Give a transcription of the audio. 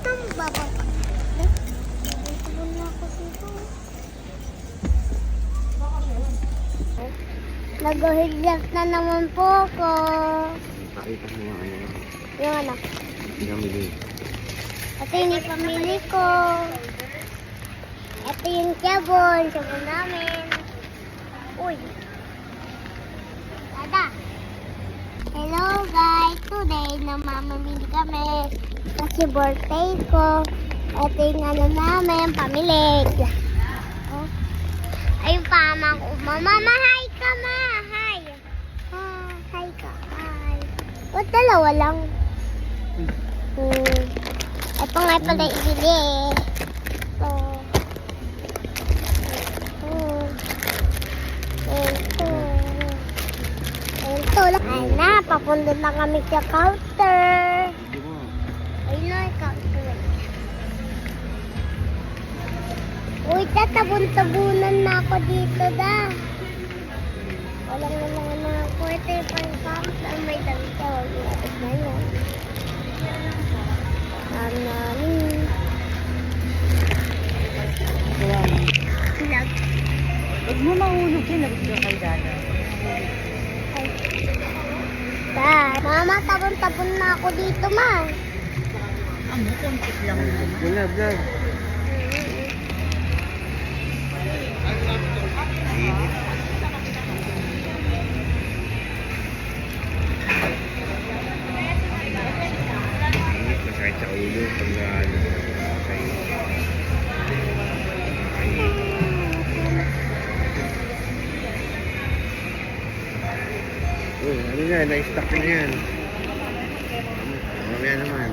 Ang baba. Sabon na ako dito. Nag-higlas na naman po ako. Pakita mo yung ano. Yung ano? Pinamili. Ito yung pamili ko. Ito yung sabon. Sabon namin. Uy. Dada. Hello guys. Today namamamili kami. Kasi birthday ko. Ito yung ano namin. Pamili. Oh. Ayun pa, mama, hi ka ma. Hi. Hi ka. Hi. Ba't dalawa lang? Ito nga pala ibili eh. Ito. Ito lang. Ay na, papunta na kami sa counter. Ayun na, counter. Uy, tatabon-tabunan na ako dito da. Walang naman na ako. Ito yung pang-counter. May damit ka. Huwag natin na yun. Namin. Vlog. Huwag mo mahulog yun. Nabit ka kay Dada. Dad, mama, tabon-tabon na ako dito, ma. Ang kontik lang naman. Wala, vlog. Masakit sa ulo pag ano, sa'yo. Uy, ano yan? Na-stuck na yan. Mamaya naman.